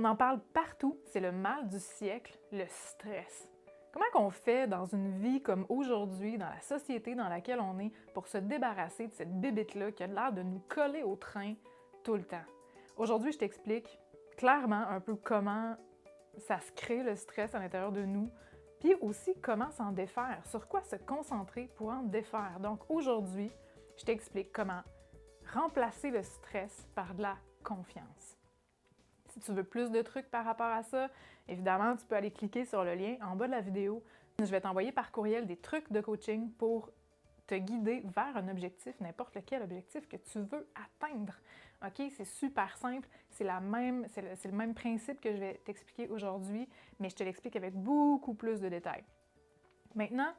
On en parle partout, c'est le mal du siècle, le stress. Comment qu'on fait dans une vie comme aujourd'hui, dans la société dans laquelle on est, pour se débarrasser de cette bébête-là qui a l'air de nous coller au train tout le temps? Aujourd'hui, je t'explique clairement un peu comment ça se crée le stress à l'intérieur de nous, puis aussi comment s'en défaire, sur quoi se concentrer pour en défaire. Donc aujourd'hui, je t'explique comment remplacer le stress par de la confiance. Si tu veux plus de trucs par rapport à ça, évidemment, tu peux aller cliquer sur le lien en bas de la vidéo. Je vais t'envoyer par courriel des trucs de coaching pour te guider vers un objectif, n'importe lequel objectif que tu veux atteindre. OK? C'est super simple, c'est le même principe que je vais t'expliquer aujourd'hui, mais je te l'explique avec beaucoup plus de détails. Maintenant,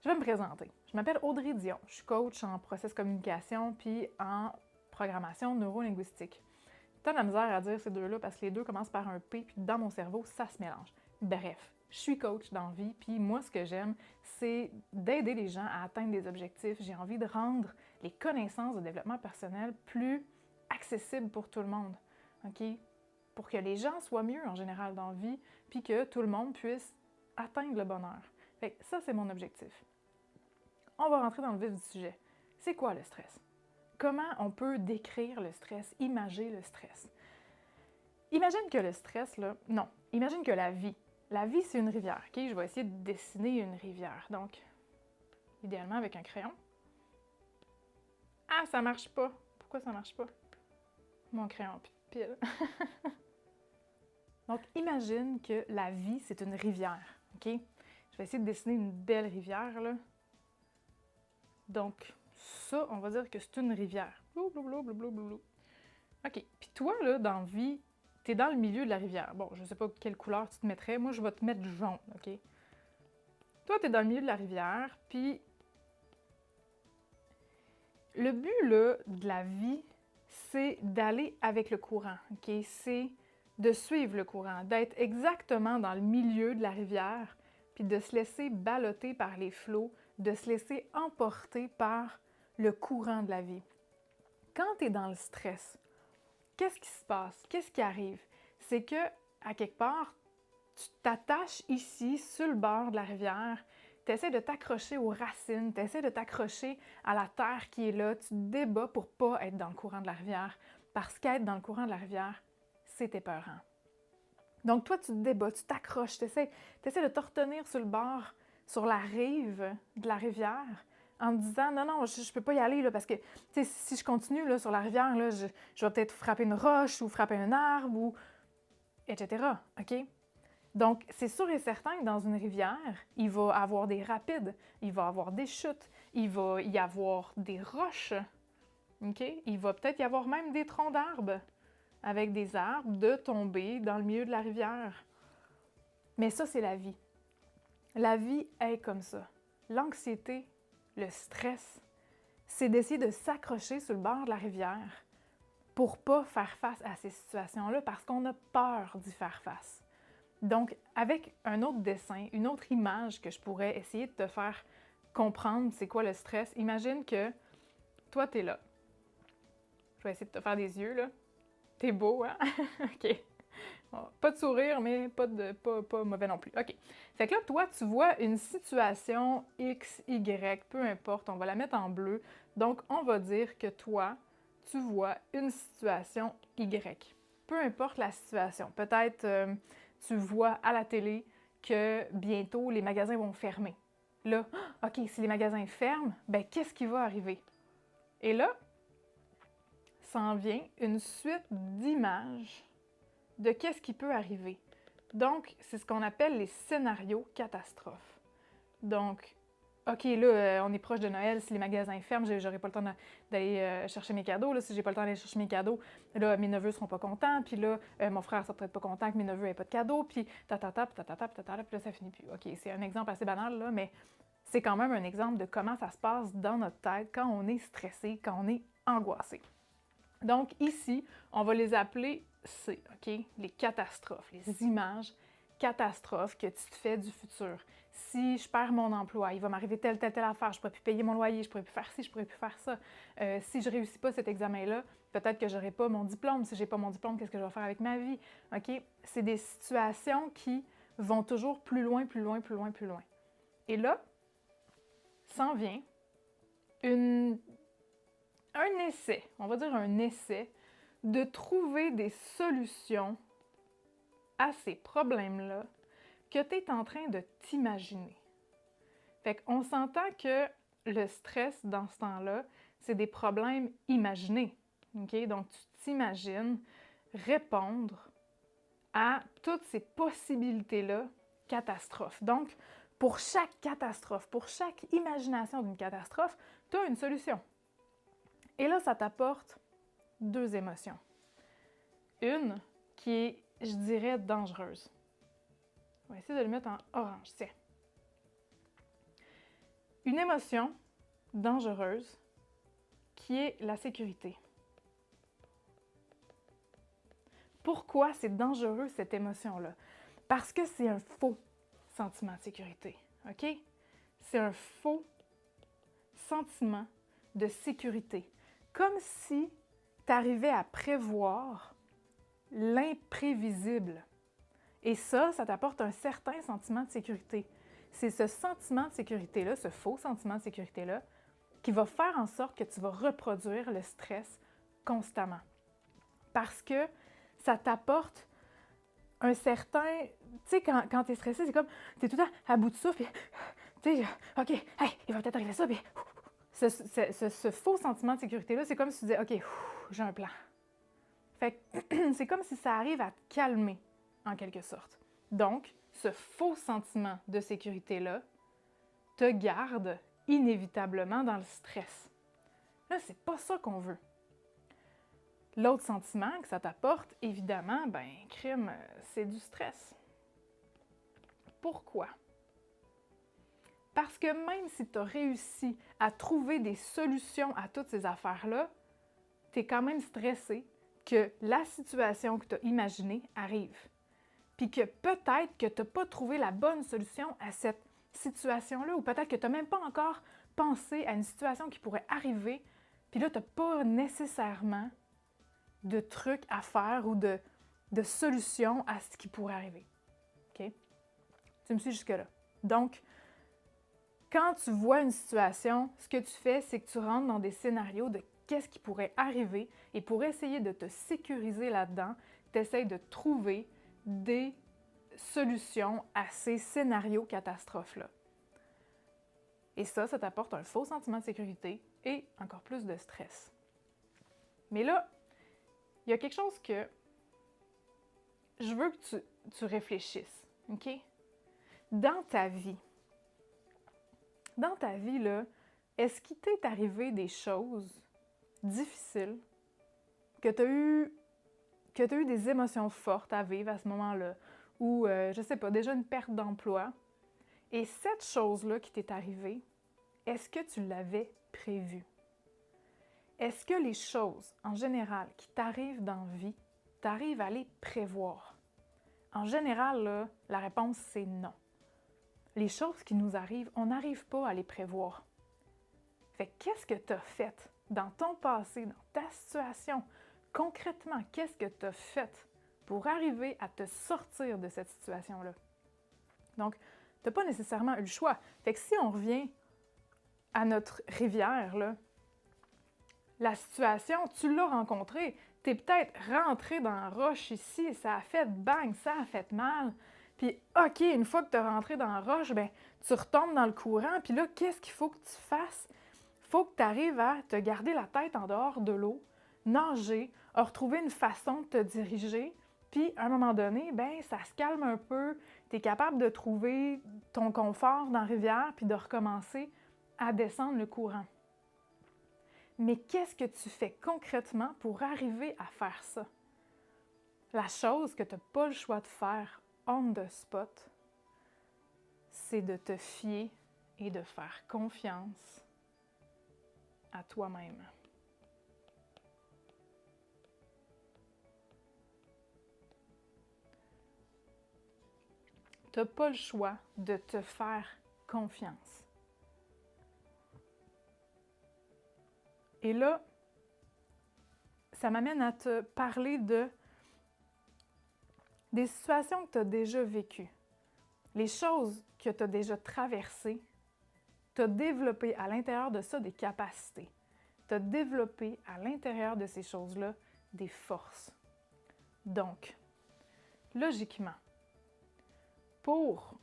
je vais me présenter. Je m'appelle Audrey Dion, je suis coach en process communication puis en programmation neurolinguistique. T'as de la misère à dire ces deux-là parce que les deux commencent par un P, puis dans mon cerveau, ça se mélange. Bref, je suis coach dans la vie, puis moi, ce que j'aime, c'est d'aider les gens à atteindre des objectifs. J'ai envie de rendre les connaissances de développement personnel plus accessibles pour tout le monde, OK? Pour que les gens soient mieux en général dans la vie, puis que tout le monde puisse atteindre le bonheur. Fait que ça, c'est mon objectif. On va rentrer dans le vif du sujet. C'est quoi le stress? Comment on peut décrire le stress, imager le stress? Imagine que le stress, là, non, imagine que la vie. La vie, c'est une rivière, OK? Je vais essayer de dessiner une rivière. Donc, idéalement avec un crayon. Ah, ça marche pas. Pourquoi ça marche pas? Mon crayon pile. Donc, imagine que la vie, c'est une rivière, OK? Je vais essayer de dessiner une belle rivière, là. Donc, ça, on va dire que c'est une rivière. Blou. OK. Puis toi, là, dans la vie, t'es dans le milieu de la rivière. Bon, je sais pas quelle couleur tu te mettrais. Moi, je vais te mettre jaune, OK? Toi, t'es dans le milieu de la rivière, puis le but, là, de la vie, c'est d'aller avec le courant, OK? C'est de suivre le courant, d'être exactement dans le milieu de la rivière, puis de se laisser balloter par les flots, de se laisser emporter par le courant de la vie. Quand tu es dans le stress, qu'est-ce qui se passe? Qu'est-ce qui arrive? C'est que, à quelque part, tu t'attaches ici, sur le bord de la rivière, tu essaies de t'accrocher aux racines, tu essaies de t'accrocher à la terre qui est là, tu te débats pour pas être dans le courant de la rivière, parce qu'être dans le courant de la rivière, c'est épeurant. Donc toi, tu te débats, tu t'accroches, tu essaies de te retenir sur le bord, sur la rive de la rivière, en te disant non, je peux pas y aller là, parce que si je continue là, sur la rivière, là, je vais peut-être frapper une roche ou frapper un arbre, ou etc. OK? Donc, c'est sûr et certain que dans une rivière, il va y avoir des rapides, il va y avoir des chutes, il va y avoir des roches, OK? Il va peut-être y avoir même des troncs d'arbres avec des arbres de tomber dans le milieu de la rivière. Mais ça, c'est la vie. La vie est comme ça. L'anxiété, le stress, c'est d'essayer de s'accrocher sur le bord de la rivière pour pas faire face à ces situations-là parce qu'on a peur d'y faire face. Donc, avec un autre dessin, une autre image que je pourrais essayer de te faire comprendre c'est quoi le stress, imagine que toi, t'es là. Je vais essayer de te faire des yeux, là. T'es beau, hein? OK. Bon, pas de sourire, mais pas mauvais non plus. OK. Fait que là, toi, tu vois une situation X, Y, peu importe, on va la mettre en bleu. Donc, on va dire que toi, tu vois une situation Y. Peu importe la situation. Peut-être tu vois à la télé que bientôt les magasins vont fermer. Là, OK, si les magasins ferment, ben qu'est-ce qui va arriver? Et là, s'en vient une suite d'images de qu'est-ce qui peut arriver. Donc, c'est ce qu'on appelle les scénarios catastrophes. Donc, OK, là, on est proche de Noël, si les magasins ferment, j'aurai pas le temps d'aller chercher mes cadeaux. Là, si j'ai pas le temps d'aller chercher mes cadeaux, là, mes neveux seront pas contents, puis là, mon frère sera peut-être pas content que mes neveux aient pas de cadeaux, puis puis là, ça finit plus. OK, c'est un exemple assez banal, là, mais c'est quand même un exemple de comment ça se passe dans notre tête quand on est stressé, quand on est angoissé. Donc ici, on va les appeler C, OK? Les catastrophes, les images catastrophes que tu te fais du futur. Si je perds mon emploi, il va m'arriver telle affaire, je ne pourrai plus payer mon loyer, je ne pourrai plus faire ci, je ne pourrai plus faire ça. Si je ne réussis pas cet examen-là, Peut-être que je n'aurai pas mon diplôme. Si je n'ai pas mon diplôme, qu'est-ce que je vais faire avec ma vie? OK? C'est des situations qui vont toujours plus loin, plus loin, plus loin, plus loin. Et là, s'en vient un essai, on va dire un essai, de trouver des solutions à ces problèmes-là que tu es en train de t'imaginer. Fait qu'on s'entend que le stress, dans ce temps-là, c'est des problèmes imaginés. Okay? Donc, tu t'imagines répondre à toutes ces possibilités-là catastrophes. Donc, pour chaque catastrophe, pour chaque imagination d'une catastrophe, tu as une solution. Et là, ça t'apporte deux émotions. Une qui est, je dirais, dangereuse. On va essayer de le mettre en orange, tiens. Une émotion dangereuse qui est la sécurité. Pourquoi c'est dangereux, cette émotion-là? Parce que c'est un faux sentiment de sécurité, OK? C'est un faux sentiment de sécurité. Comme si tu arrivais à prévoir l'imprévisible. Et ça t'apporte un certain sentiment de sécurité. C'est ce sentiment de sécurité-là, ce faux sentiment de sécurité-là, qui va faire en sorte que tu vas reproduire le stress constamment. Parce que ça t'apporte un certain... Tu sais, quand tu es stressé, c'est comme... Tu es tout le temps à bout de souffle, puis... Tu sais, OK, hey, il va peut-être arriver ça, puis... Ce faux sentiment de sécurité-là, c'est comme si tu disais, OK, j'ai un plan. Fait que c'est comme si ça arrive à te calmer, en quelque sorte. Donc, ce faux sentiment de sécurité-là te garde inévitablement dans le stress. Là, c'est pas ça qu'on veut. L'autre sentiment que ça t'apporte, évidemment, crime, c'est du stress. Pourquoi? Parce que même si tu as réussi à trouver des solutions à toutes ces affaires-là, tu es quand même stressé que la situation que tu as imaginée arrive. Puis que peut-être que tu n'as pas trouvé la bonne solution à cette situation-là, ou peut-être que tu n'as même pas encore pensé à une situation qui pourrait arriver, puis là, tu n'as pas nécessairement de trucs à faire ou de solutions à ce qui pourrait arriver. OK? Tu me suis jusque-là. Donc, quand tu vois une situation, ce que tu fais, c'est que tu rentres dans des scénarios de qu'est-ce qui pourrait arriver et pour essayer de te sécuriser là-dedans, tu essaies de trouver des solutions à ces scénarios catastrophes-là. Et ça t'apporte un faux sentiment de sécurité et encore plus de stress. Mais là, il y a quelque chose que je veux que tu réfléchisses, OK? Dans ta vie, là, est-ce qu'il t'est arrivé des choses difficiles, que tu as eu des émotions fortes à vivre à ce moment-là, ou, je sais pas, déjà une perte d'emploi, et cette chose-là qui t'est arrivée, est-ce que tu l'avais prévue? Est-ce que les choses, en général, qui t'arrivent dans la vie, t'arrives à les prévoir? En général, là, la réponse, c'est non. Les choses qui nous arrivent, on n'arrive pas à les prévoir. Fait qu'est-ce que tu as fait dans ton passé, dans ta situation? Concrètement, qu'est-ce que tu as fait pour arriver à te sortir de cette situation-là? Donc, tu n'as pas nécessairement eu le choix. Fait que si on revient à notre rivière, là, la situation, tu l'as rencontrée, tu es peut-être rentré dans la roche ici, ça a fait bang, ça a fait mal. Puis, OK, une fois que tu es rentré dans la roche, tu retombes dans le courant. Puis là, qu'est-ce qu'il faut que tu fasses? Il faut que tu arrives à te garder la tête en dehors de l'eau, nager, à retrouver une façon de te diriger. Puis, à un moment donné, ça se calme un peu. Tu es capable de trouver ton confort dans la rivière puis de recommencer à descendre le courant. Mais qu'est-ce que tu fais concrètement pour arriver à faire ça? La chose que tu n'as pas le choix de faire on the spot, c'est de te fier et de faire confiance à toi-même. Tu n'as pas le choix de te faire confiance. Et là, ça m'amène à te parler des situations que tu as déjà vécues, les choses que tu as déjà traversées. Tu as développé à l'intérieur de ça des capacités. Tu as développé à l'intérieur de ces choses-là des forces. Donc, logiquement, pour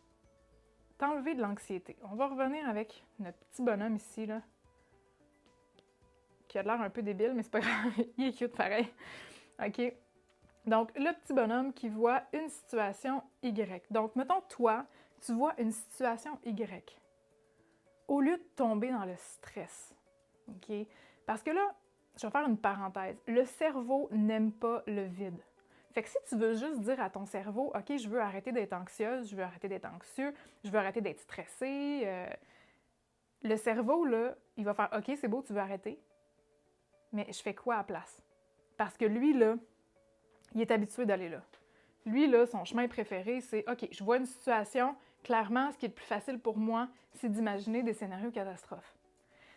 t'enlever de l'anxiété, on va revenir avec notre petit bonhomme ici, là, qui a l'air un peu débile, mais c'est pas grave, il est cute pareil. OK? Donc, le petit bonhomme qui voit une situation Y. Donc, mettons, toi, tu vois une situation Y. Au lieu de tomber dans le stress, OK? Parce que là, je vais faire une parenthèse. Le cerveau n'aime pas le vide. Fait que si tu veux juste dire à ton cerveau, OK, je veux arrêter d'être anxieuse, je veux arrêter d'être anxieux, je veux arrêter d'être stressé, le cerveau, là, il va faire, OK, c'est beau, tu veux arrêter, mais je fais quoi à la place? Parce que lui, là, il est habitué d'aller là. Lui, là, son chemin préféré, c'est OK, je vois une situation, clairement, ce qui est le plus facile pour moi, c'est d'imaginer des scénarios catastrophes.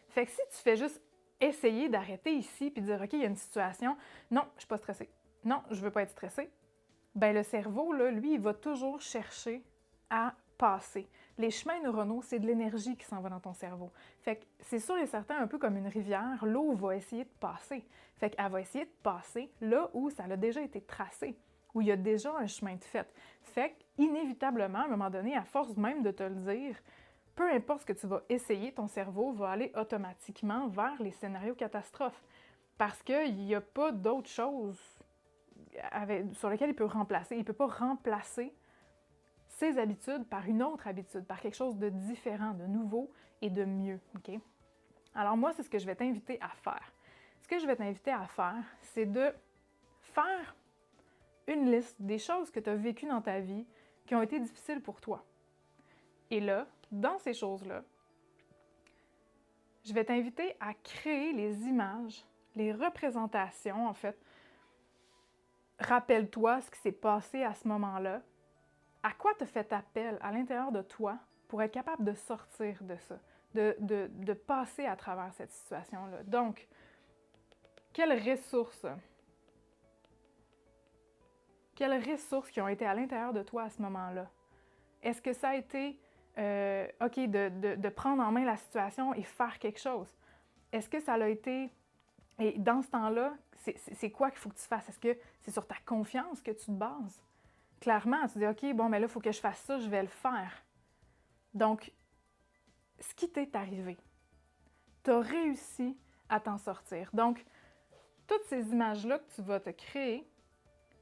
Fait que si tu fais juste essayer d'arrêter ici puis de dire OK, il y a une situation, non, je suis pas stressée. Non, je veux pas être stressée. Ben le cerveau, là, lui, il va toujours chercher à passer. Les chemins neuronaux, c'est de l'énergie qui s'en va dans ton cerveau. Fait que c'est sûr et certain, un peu comme une rivière, l'eau va essayer de passer. Fait qu'elle va essayer de passer là où ça a déjà été tracé, où il y a déjà un chemin de fait. Fait qu'inévitablement, à un moment donné, à force même de te le dire, peu importe ce que tu vas essayer, ton cerveau va aller automatiquement vers les scénarios catastrophes. Parce qu'il n'y a pas d'autre chose sur lesquelles il peut remplacer. Il ne peut pas remplacer ses habitudes par une autre habitude, par quelque chose de différent, de nouveau et de mieux. Okay? Alors moi, c'est ce que je vais t'inviter à faire. Ce que je vais t'inviter à faire, c'est de faire une liste des choses que tu as vécues dans ta vie qui ont été difficiles pour toi. Et là, dans ces choses-là, je vais t'inviter à créer les images, les représentations, en fait. Rappelle-toi ce qui s'est passé à ce moment-là. À quoi tu as fait appel à l'intérieur de toi pour être capable de sortir de ça, de passer à travers cette situation-là. Donc, quelles ressources qui ont été à l'intérieur de toi à ce moment-là? Est-ce que ça a été, OK, de prendre en main la situation et faire quelque chose? Est-ce que ça l'a été, et dans ce temps-là, c'est quoi qu'il faut que tu fasses? Est-ce que c'est sur ta confiance que tu te bases? Clairement, tu dis, OK, bon, mais là, il faut que je fasse ça, je vais le faire. Donc, ce qui t'est arrivé, tu as réussi à t'en sortir. Donc, toutes ces images-là que tu vas te créer,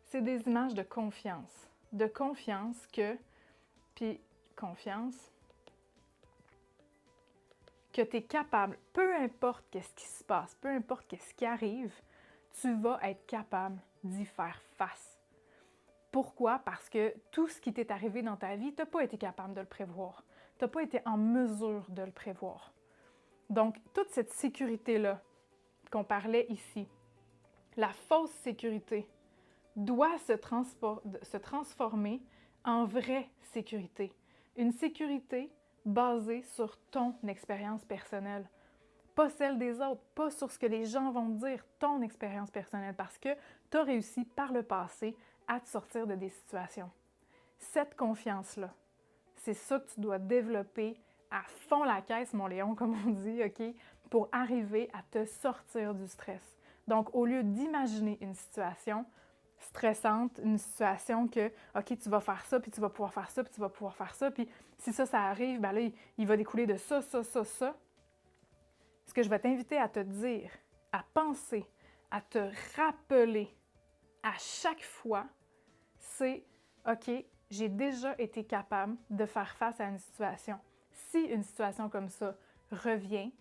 c'est des images de confiance. De confiance que, puis confiance, que tu es capable, peu importe qu'est-ce qui se passe, peu importe qu'est-ce qui arrive, tu vas être capable d'y faire face. Pourquoi? Parce que tout ce qui t'est arrivé dans ta vie, tu n'as pas été capable de le prévoir. Tu n'as pas été en mesure de le prévoir. Donc, toute cette sécurité-là qu'on parlait ici, la fausse sécurité, doit se transformer en vraie sécurité. Une sécurité basée sur ton expérience personnelle. Pas celle des autres, pas sur ce que les gens vont te dire, ton expérience personnelle, parce que tu as réussi par le passé à te sortir de des situations. Cette confiance-là, c'est ça que tu dois développer à fond la caisse, mon Léon, comme on dit, OK, pour arriver à te sortir du stress. Donc, au lieu d'imaginer une situation stressante, une situation que, OK, tu vas faire ça, puis tu vas pouvoir faire ça, puis tu vas pouvoir faire ça, puis si ça arrive, ben là, il va découler de ça. Ce que je vais t'inviter à te dire, à penser, à te rappeler à chaque fois, c'est OK, j'ai déjà été capable de faire face à une situation. Si une situation comme ça revient,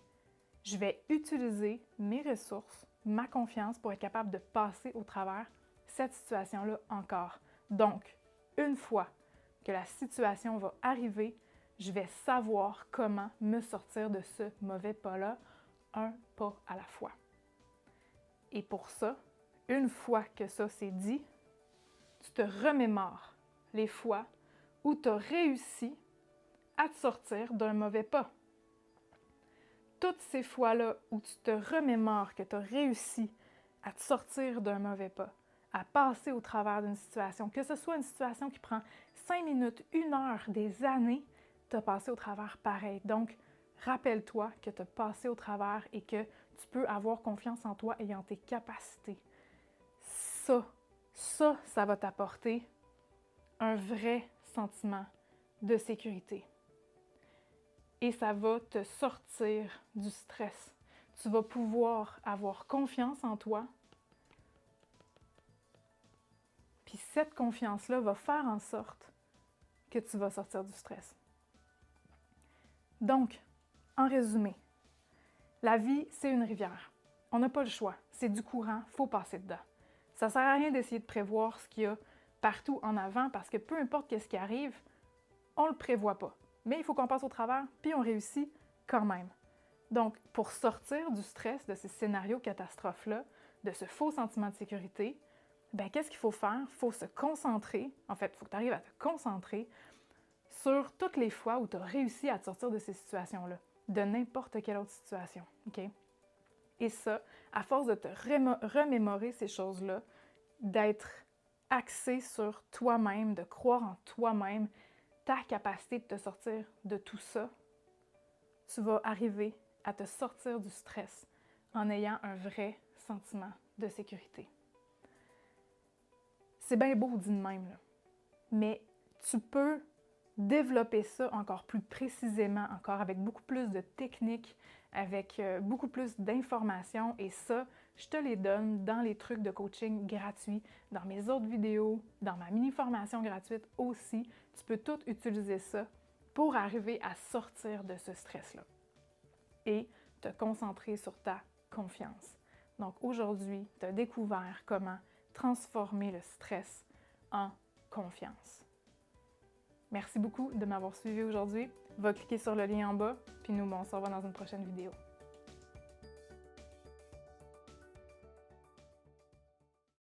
je vais utiliser mes ressources, ma confiance pour être capable de passer au travers cette situation-là encore. Donc, une fois que la situation va arriver, je vais savoir comment me sortir de ce mauvais pas-là, un pas à la fois. Et pour ça, une fois que ça c'est dit, tu te remémores les fois où tu as réussi à te sortir d'un mauvais pas. Toutes ces fois-là où tu te remémores que tu as réussi à te sortir d'un mauvais pas, à passer au travers d'une situation, que ce soit une situation qui prend 5 minutes, 1 heure, des années, tu as passé au travers pareil. Donc, rappelle-toi que tu as passé au travers et que tu peux avoir confiance en toi et en tes capacités. Ça va t'apporter un vrai sentiment de sécurité. Et ça va te sortir du stress. Tu vas pouvoir avoir confiance en toi. Puis cette confiance-là va faire en sorte que tu vas sortir du stress. Donc, en résumé, la vie, c'est une rivière. On n'a pas le choix. C'est du courant, il faut passer dedans. Ça ne sert à rien d'essayer de prévoir ce qu'il y a partout en avant parce que peu importe ce qui arrive, on ne le prévoit pas. Mais il faut qu'on passe au travers, puis on réussit quand même. Donc, pour sortir du stress, de ces scénarios catastrophes-là, de ce faux sentiment de sécurité, bien, qu'est-ce qu'il faut faire? Il faut se concentrer, en fait, il faut que tu arrives à te concentrer sur toutes les fois où tu as réussi à te sortir de ces situations-là, de n'importe quelle autre situation, OK? Et ça, à force de te remémorer ces choses-là, d'être axé sur toi-même, de croire en toi-même, ta capacité de te sortir de tout ça, tu vas arriver à te sortir du stress en ayant un vrai sentiment de sécurité. C'est bien beau dit de même, là. Mais tu peux développer ça encore plus précisément, encore avec beaucoup plus de techniques, avec beaucoup plus d'informations. Et ça, je te les donne dans les trucs de coaching gratuits, dans mes autres vidéos, dans ma mini-formation gratuite aussi. Tu peux tout utiliser ça pour arriver à sortir de ce stress-là et te concentrer sur ta confiance. Donc aujourd'hui, tu as découvert comment transformer le stress en confiance. Merci beaucoup de m'avoir suivi aujourd'hui. Va cliquer sur le lien en bas, puis nous, on se revoit dans une prochaine vidéo.